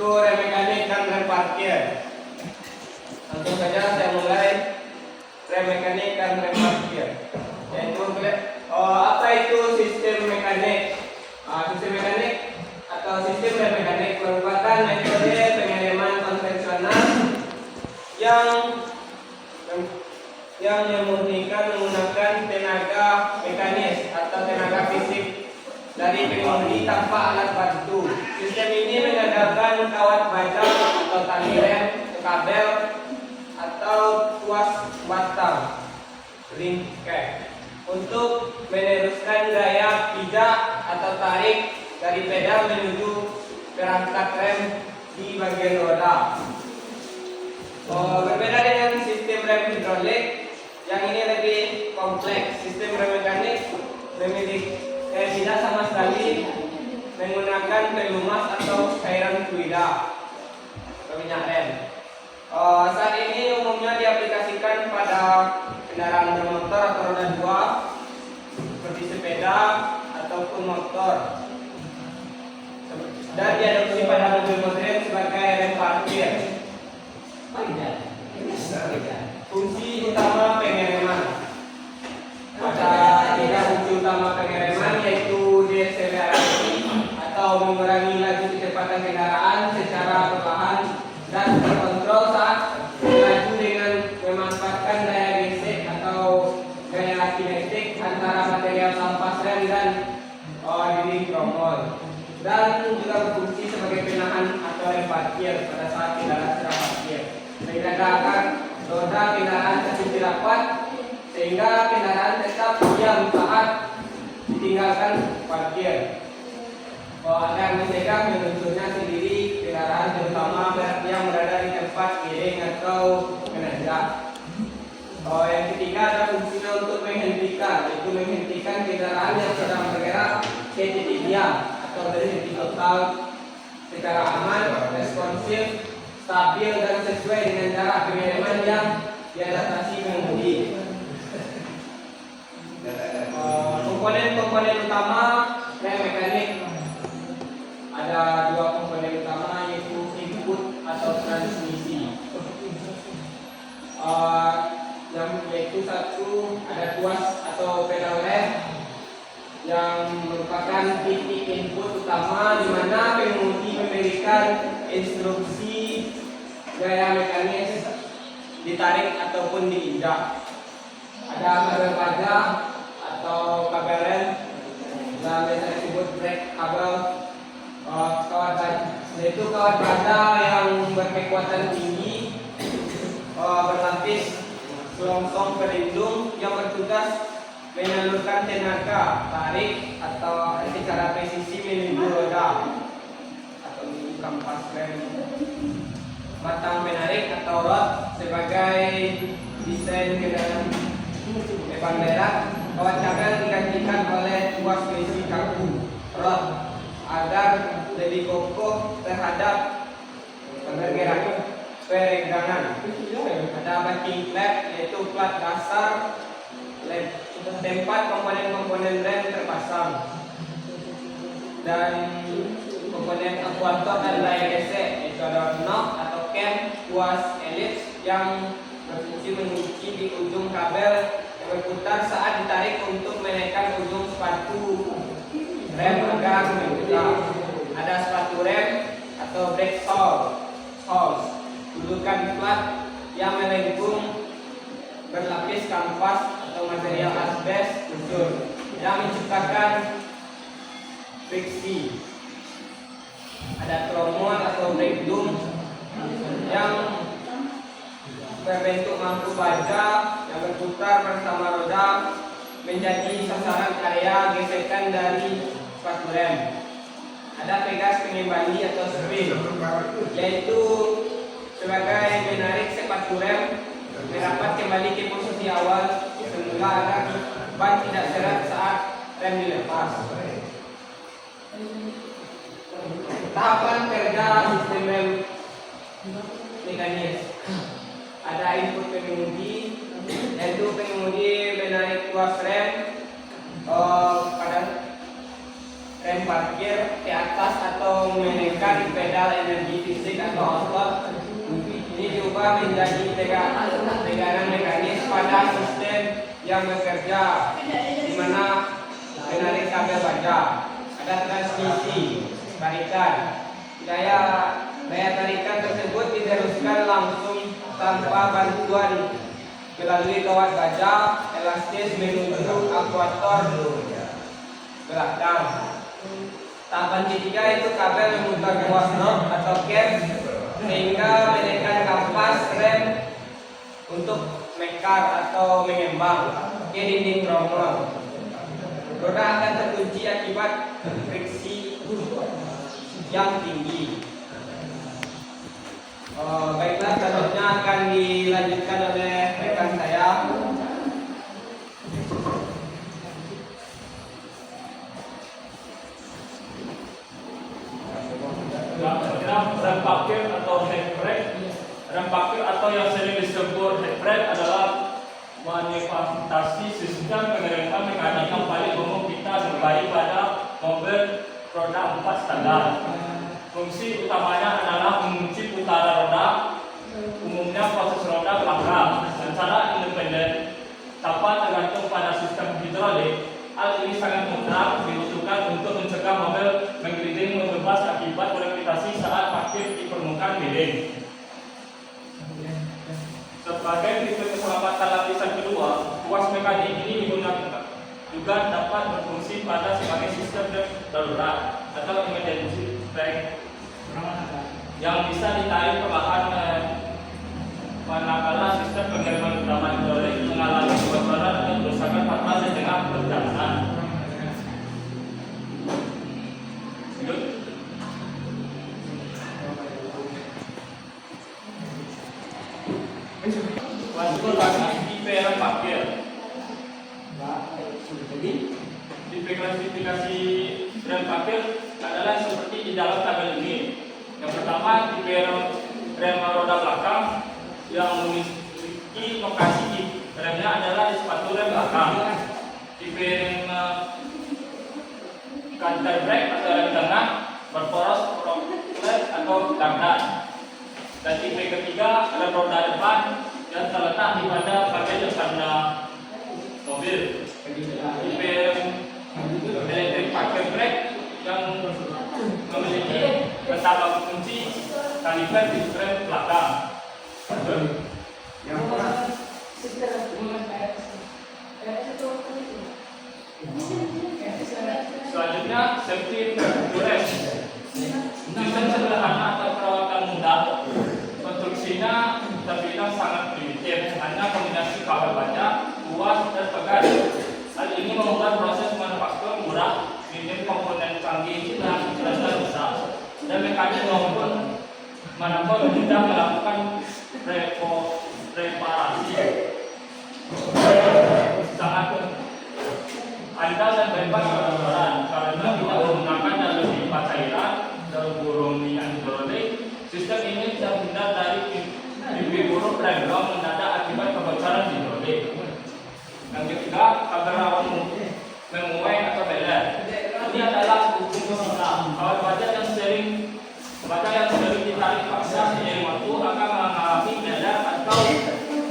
yaitu rem mekanik dan rem parkir. Langsung saja saya mulai rem mekanik dan rem parkir. Yaitu apa itu sistem mekanik? Sistem mekanik atau sistem rem mekanik merupakan metode pengereman konvensional yang memurnikan menggunakan tenaga mekanis atau tenaga fisik dari pengemudi tanpa alat bantu. Sistem ini mengandalkan kawat baja atau tali rem, kabel atau tuas batang ringkek untuk meneruskan gaya pijak atau tarik dari pedal menuju perangkat rem di bagian roda. Berbeda dengan sistem rem hidrolik, yang ini lebih kompleks. Sistem rem mekanik tidak sama sekali menggunakan pelumas atau cairan fluida atau minyak rem. Saat ini umumnya diaplikasikan pada kendaraan bermotor atau roda 2 seperti sepeda ataupun motor, dan diadopsi pada mobil modern sebagai rem parkir. Fungsi utama pengereman. Ada 3 fungsi utama pengereman, yaitu deakselerasi atau mengurangi laju kecepatan kendaraan secara perlahan dan terkontrol saat melaju dengan memanfaatkan daya gesek atau gaya kinetik antara material kampas rem dan dinding tromol, dan juga berfungsi sebagai penahan atau rem parkir pada saat kendaraan sedang parkir, menegakkan roda kendaraan tersebut rapat sehingga kendaraan tetap diam saat ditinggalkan parkir. Agar mencegah meluncurnya sendiri kendaraan, terutama yang berada di tempat miring atau menanjak. Yang ketiga ada fungsinya untuk menghentikan, yaitu menghentikan kendaraan yang sedang bergerak ke titik diam atau berhenti total secara aman, responsif, stabil dan sesuai dengan jarak pengereman yang diadaptasi pengemudi. Komponen utama rem mekanik, ada 2 komponen utama, yaitu input atau transmisi. Yaitu satu, ada tuas atau pedal rem yang merupakan titik input utama di mana pengemudi memberikan instruksi gaya mekanis ditarik ataupun diinjak. Ada kabel baja atau kabel rem yang biasa disebut brake kabel. Kawat baja, yaitu kawat baja yang berkekuatan tinggi, berlapis selongsong pelindung yang bertugas menyalurkan tenaga tarik atau secara presisi menuju roda atau kampas rem. Batang penarik atau rod sebagai desain kendaraan depan berak. Kawat kabel digantikan oleh tuas besi kaku rod agar lebih kokoh terhadap peregangan. Ada backing flap, yaitu plat dasar tempat komponen-komponen rem terpasang, dan komponen aktuator dan daya gesek, yaitu ada knob atau cam, tuas elips yang berfungsi mengunci di ujung kabel yang berputar saat ditarik untuk menaikkan ujung sepatu rem agar berputar. Ada sepatu rem atau brake holes, dudukan plat yang melengkung berlapis kanvas atau material asbes luncur yang menciptakan friksi. Ada tromol atau brake drum yang berbentuk mangkuk baja yang berputar bersama roda menjadi sasaran area gesekan dari sepatu rem. Ada pegas pengembali atau spring, yaitu sebagai menarik sepatu rem merapat kembali ke posisi awal semula agar ban tidak seret saat rem dilepas. Tahapan kerja sistem rem mekanis. Ada input pengemudi, yaitu pengemudi menarik tuas rem pada rem rem parkir ke atas atau menekan pedal energi fisik atau otot. Ini diubah menjadi tegangan mekanis pada sistem yang bekerja, di mana menarik kabel baja. Ada transmisi tarikan. Daya tarikan tersebut diteruskan langsung tanpa bantuan melalui kawat baja elastis menuju aktuator belakang. Tahapan ketiga itu kabel memutar ruas knob atau cam sehingga menekan kampas rem untuk mekar atau mengembang ke dinding tromol. Roda akan terkunci akibat friksi yang tinggi. Baiklah, selanjutnya akan dilanjutkan oleh rekan saya. Rem parkir atau handbrake. Rem parkir atau yang sering disebut handbrake adalah manifestasi sistem pengereman mekanik yang paling umum kita jumpai pada mobil roda 4 standar. Fungsi utamanya adalah mengunci putaran roda, umumnya proses roda belakang, secara independen tanpa tergantung pada sistem hidrolik. Hal ini sangat mudah dibutuhkan untuk mencegah mobil menggelinding membebas akibat gravitasi saat parkir di permukaan miring. Sebagai tipe keselamatan lapisan kedua, ruas mekanik ini digunakan juga dapat berfungsi pada sebagai sistem darurat atau emergency brake yang bisa ditarik perlahan manakala sistem pengiriman utama hidrolik mengalami kebocoran atau kerusakan fatal di tengah perjalanan. Lanjut lagi tipe rem parkir. Tipe klasifikasi rem parkir adalah seperti di dalam tabel ini. Yang pertama, tipe rem roda belakang yang memiliki lokasi remnya adalah di sepatu rem belakang. Tipe rem counter brake atau rem tengah berporos propellet atau gardan. Dan tipe ketiga, rem roda depan yang terletak di pada bagian depan mobil. Tipe electric parking brake yang memiliki petambah kunci kaliber di rem belakang. Selanjutnya, safety rem. Sistem sederhana atau perawatan mudah. Konstruksinya terbilang sangat primitif, hanya kombinasi kabel baja, kuat, dan pegat. Hal ini membuat proses manufaktur murah, minim komponen canggih dan besar, dan mekanik maupun manapun mudah melakukan reparasi. Sangat andal dan bebas kebocoran karena tidak menggunakan dalam pipa cairan dalam burung minyak hidrolik. Sistem ini terhindar dari mimpi buruk breakdown mendadak akibat kebocoran hidrolik. Yang ketiga, kabel rawan menguai atau beler. Ini adalah hukum fisika. Kawat baja yang sering ditarik paksa seiring waktu akan mengalami beler atau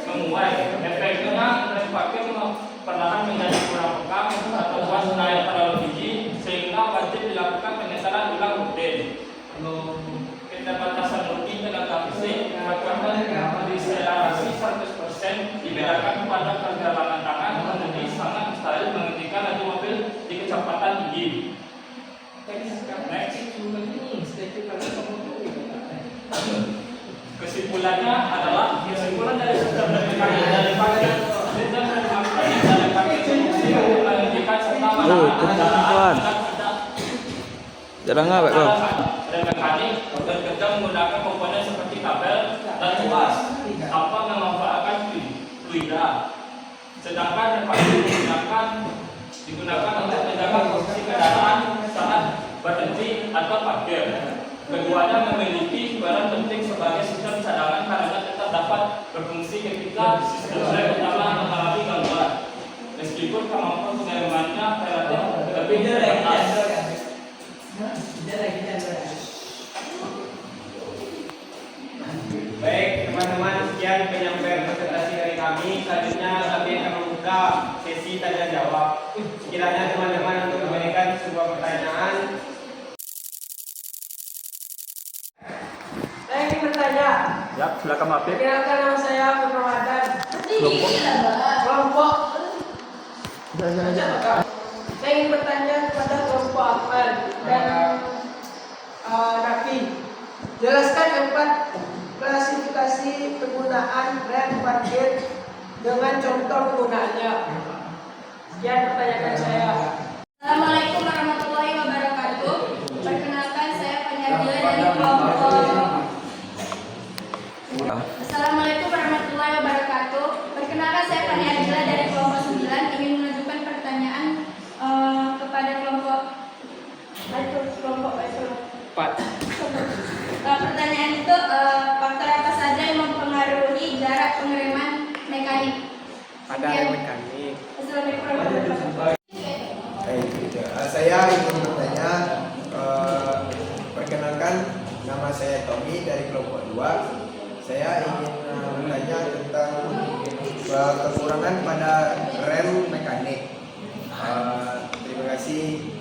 menguai. Efeknya rem parkir perlahan menjadi kurang peka atau buat naik terlalu tinggi sehingga wajib dilakukan penyesalan ulang rutin. Keterbatasan rutin tenaga fisik akan diselerasi 100% dibedakan pada perjalanan tangan menjadi sangat mustahil menghentikan laju mobil di kecepatan tinggi. Kesimpulannya adalah kesimpulan dari sistem mekanik dari parkir sistem mekanik dari parkir menghentikan serta kendaraan Jarang apa kau? Rem mekanik bekerja menggunakan komponen seperti kabel dan tuas tanpa memanfaatkan fluida. Sedangkan rem parkir digunakan untuk menjaga posisi kendaraan saat berhenti atau parkir. Keduanya memiliki peran penting sebagai sistem cadangan karena tetap dapat berfungsi ketika sistem rem utama mengalami gangguan. Meskipun kemampuan pengirimannya relatif lebih terbatas. teman-teman, sekian penyampaian presentasi dari kami. Selanjutnya kami akan membuka sesi tanya jawab. Sekiranya teman-teman untuk memberikan sebuah pertanyaan. Saya ingin bertanya. Ya, silakan Pak Apip. Perkenalkan nama saya Abdul Ramadan. Kelompok. Saya ingin bertanya kepada kelompok Akmal dan Nafi. Jelaskan 4 klasifikasi penggunaan rem parkir dengan contoh penggunaannya. Sekian pertanyaan saya. Assalamualaikum warahmatullahi wabarakatuh. Perkenalkan saya Fani Ardila dari kelompok. Assalamualaikum warahmatullahi wabarakatuh. Perkenalkan saya Fani Ardila dari kelompok 9 ingin mengajukan pertanyaan kepada kelompok pertanyaan itu faktor apa saja yang mempengaruhi jarak pengereman mekanik? Pada rem mekanik. Assalamualaikum warahmatullahi wabarakatuh. Saya ingin bertanya, perkenalkan nama saya Tommy dari kelompok 2. Saya ingin bertanya tentang kekurangan pada rem mekanik. Terima kasih.